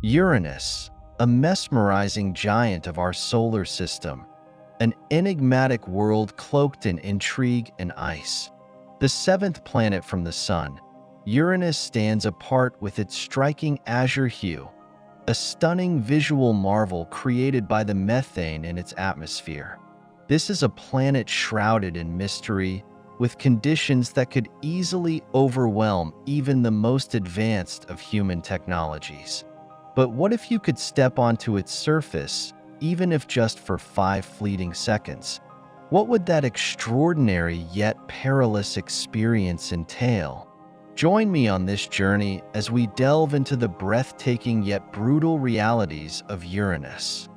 Uranus, a mesmerizing giant of our solar system, an enigmatic world cloaked in intrigue and ice. The seventh planet from the Sun, Uranus stands apart with its striking azure hue, a stunning visual marvel created by the methane in its atmosphere. This is a planet shrouded in mystery, with conditions that could easily overwhelm even the most advanced of human technologies. But what if you could step onto its surface, even if just for 5 fleeting seconds? What would that extraordinary yet perilous experience entail? Join me on this journey as we delve into the breathtaking yet brutal realities of Uranus.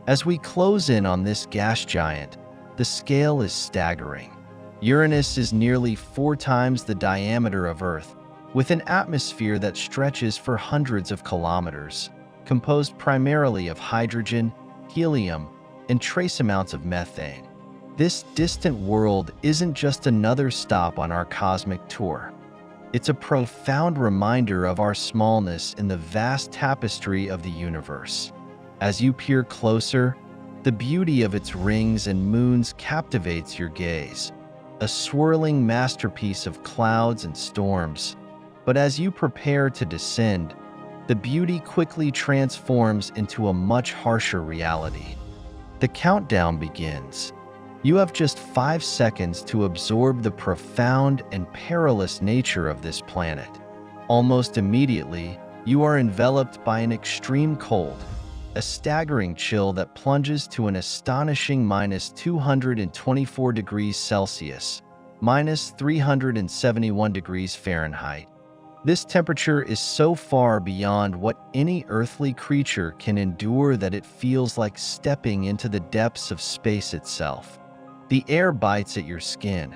As we close in on this gas giant, the scale is staggering. Uranus is nearly 4 times the diameter of Earth, with an atmosphere that stretches for hundreds of kilometers, composed primarily of hydrogen, helium, and trace amounts of methane. This distant world isn't just another stop on our cosmic tour. It's a profound reminder of our smallness in the vast tapestry of the universe. As you peer closer, the beauty of its rings and moons captivates your gaze, a swirling masterpiece of clouds and storms. But as you prepare to descend, the beauty quickly transforms into a much harsher reality. The countdown begins. You have just 5 seconds to absorb the profound and perilous nature of this planet. Almost immediately, you are enveloped by an extreme cold, a staggering chill that plunges to an astonishing -224 degrees Celsius, -371 degrees Fahrenheit. This temperature is so far beyond what any earthly creature can endure that it feels like stepping into the depths of space itself. The air bites at your skin,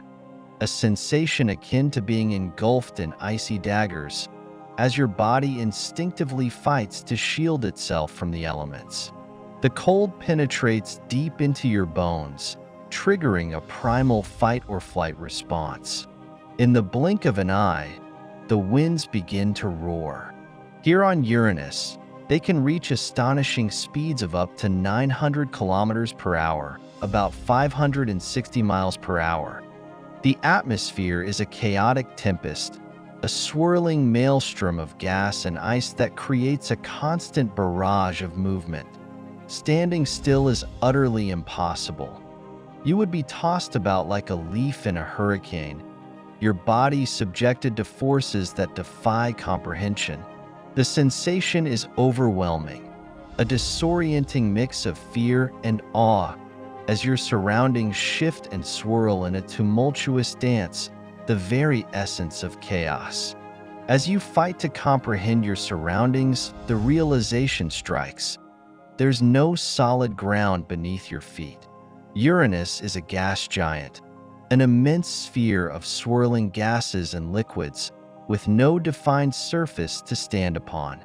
a sensation akin to being engulfed in icy daggers, as your body instinctively fights to shield itself from the elements. The cold penetrates deep into your bones, triggering a primal fight-or-flight response. In the blink of an eye, the winds begin to roar. Here on Uranus, they can reach astonishing speeds of up to 900 kilometers per hour, about 560 miles per hour. The atmosphere is a chaotic tempest, a swirling maelstrom of gas and ice that creates a constant barrage of movement. Standing still is utterly impossible. You would be tossed about like a leaf in a hurricane, your body subjected to forces that defy comprehension. The sensation is overwhelming, a disorienting mix of fear and awe as your surroundings shift and swirl in a tumultuous dance, the very essence of chaos. As you fight to comprehend your surroundings, the realization strikes. There's no solid ground beneath your feet. Uranus is a gas giant, an immense sphere of swirling gases and liquids, with no defined surface to stand upon.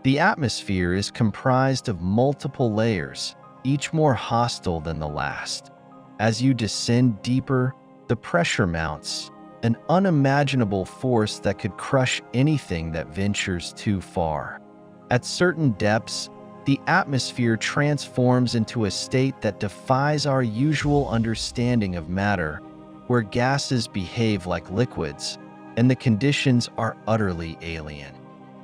The atmosphere is comprised of multiple layers, each more hostile than the last. As you descend deeper, the pressure mounts, an unimaginable force that could crush anything that ventures too far. At certain depths, the atmosphere transforms into a state that defies our usual understanding of matter, where gases behave like liquids, and the conditions are utterly alien.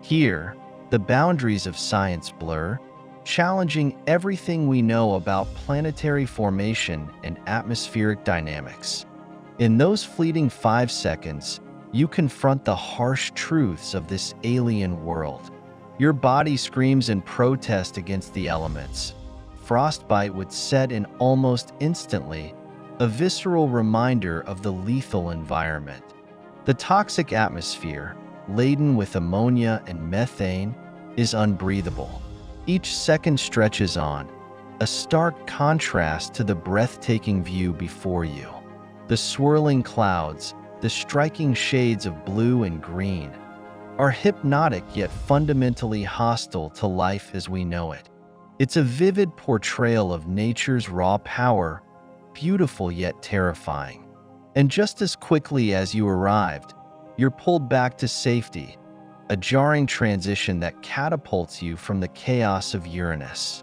Here, the boundaries of science blur, challenging everything we know about planetary formation and atmospheric dynamics. In those fleeting 5 seconds, you confront the harsh truths of this alien world. Your body screams in protest against the elements. Frostbite would set in almost instantly, a visceral reminder of the lethal environment. The toxic atmosphere, laden with ammonia and methane, is unbreathable. Each second stretches on, a stark contrast to the breathtaking view before you. The swirling clouds, the striking shades of blue and green, are hypnotic yet fundamentally hostile to life as we know it. It's a vivid portrayal of nature's raw power, beautiful yet terrifying. And just as quickly as you arrived, you're pulled back to safety, a jarring transition that catapults you from the chaos of Uranus.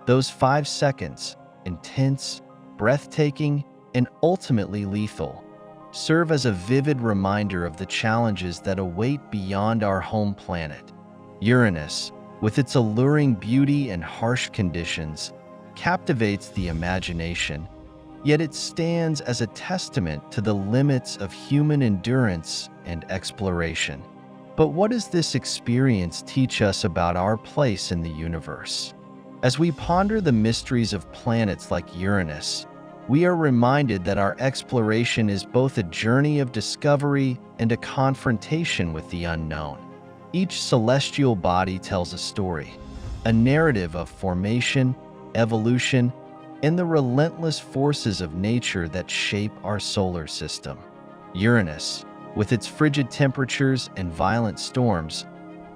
Those 5 seconds, intense, breathtaking, and ultimately lethal, serve as a vivid reminder of the challenges that await beyond our home planet. Uranus, with its alluring beauty and harsh conditions, captivates the imagination, yet it stands as a testament to the limits of human endurance and exploration. But what does this experience teach us about our place in the universe? As we ponder the mysteries of planets like Uranus, we are reminded that our exploration is both a journey of discovery and a confrontation with the unknown. Each celestial body tells a story, a narrative of formation, evolution, and the relentless forces of nature that shape our solar system. Uranus, with its frigid temperatures and violent storms,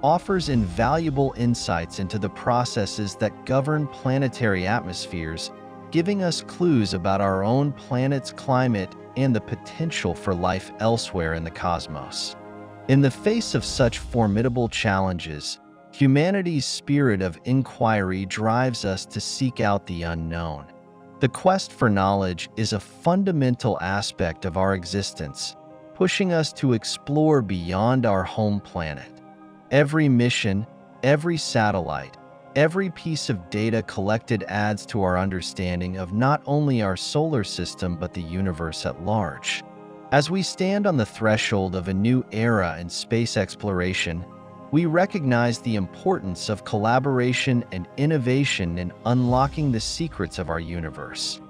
offers invaluable insights into the processes that govern planetary atmospheres, giving us clues about our own planet's climate and the potential for life elsewhere in the cosmos. In the face of such formidable challenges, humanity's spirit of inquiry drives us to seek out the unknown. The quest for knowledge is a fundamental aspect of our existence, pushing us to explore beyond our home planet. Every mission, every satellite, every piece of data collected adds to our understanding of not only our solar system but the universe at large. As we stand on the threshold of a new era in space exploration, we recognize the importance of collaboration and innovation in unlocking the secrets of our universe.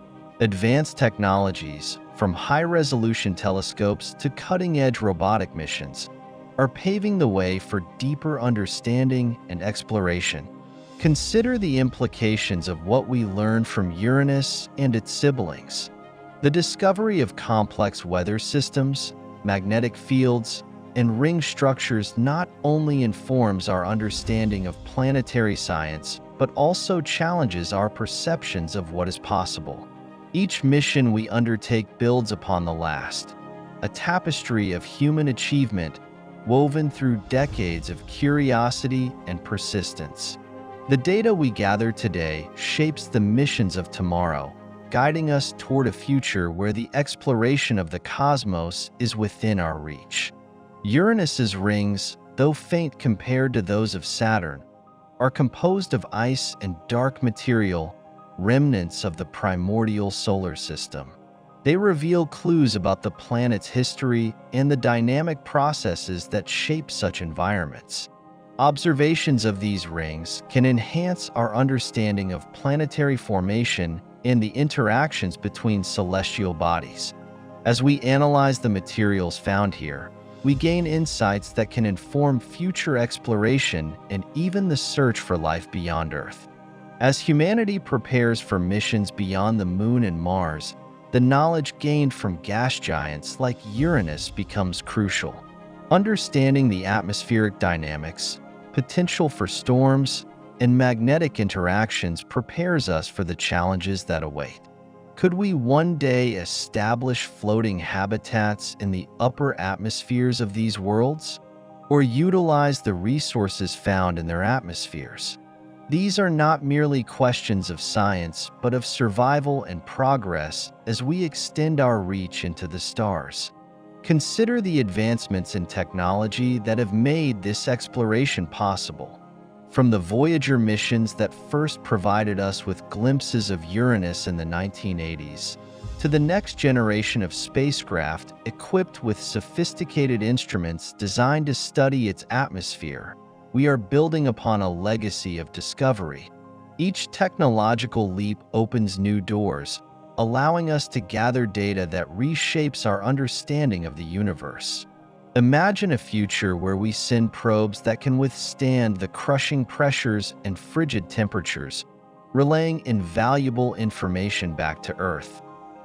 Advanced technologies, from high-resolution telescopes to cutting-edge robotic missions, are paving the way for deeper understanding and exploration. Consider the implications of what we learned from Uranus and its siblings. The discovery of complex weather systems, magnetic fields, and ring structures not only informs our understanding of planetary science, but also challenges our perceptions of what is possible. Each mission we undertake builds upon the last, a tapestry of human achievement woven through decades of curiosity and persistence. The data we gather today shapes the missions of tomorrow, guiding us toward a future where the exploration of the cosmos is within our reach. Uranus's rings, though faint compared to those of Saturn, are composed of ice and dark material, remnants of the primordial solar system. They reveal clues about the planet's history and the dynamic processes that shape such environments. Observations of these rings can enhance our understanding of planetary formation and the interactions between celestial bodies. As we analyze the materials found here, we gain insights that can inform future exploration and even the search for life beyond Earth. As humanity prepares for missions beyond the Moon and Mars, the knowledge gained from gas giants like Uranus becomes crucial. Understanding the atmospheric dynamics, potential for storms, and magnetic interactions prepares us for the challenges that await. Could we one day establish floating habitats in the upper atmospheres of these worlds, or utilize the resources found in their atmospheres? These are not merely questions of science, but of survival and progress as we extend our reach into the stars. Consider the advancements in technology that have made this exploration possible. From the Voyager missions that first provided us with glimpses of Uranus in the 1980s, to the next generation of spacecraft equipped with sophisticated instruments designed to study its atmosphere, we are building upon a legacy of discovery. Each technological leap opens new doors, allowing us to gather data that reshapes our understanding of the universe. Imagine a future where we send probes that can withstand the crushing pressures and frigid temperatures, relaying invaluable information back to Earth.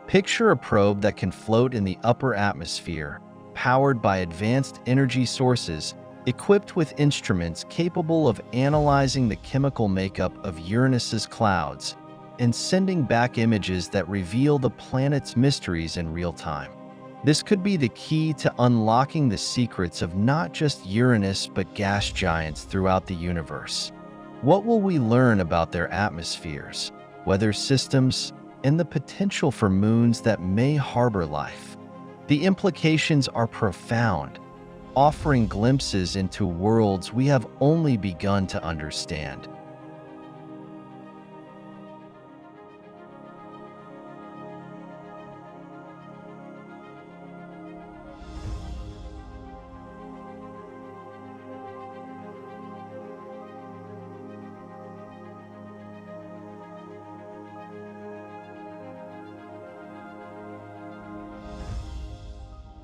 Picture a probe that can float in the upper atmosphere, powered by advanced energy sources, equipped with instruments capable of analyzing the chemical makeup of Uranus's clouds and sending back images that reveal the planet's mysteries in real time. This could be the key to unlocking the secrets of not just Uranus but gas giants throughout the universe. What will we learn about their atmospheres, weather systems, and the potential for moons that may harbor life? The implications are profound, offering glimpses into worlds we have only begun to understand.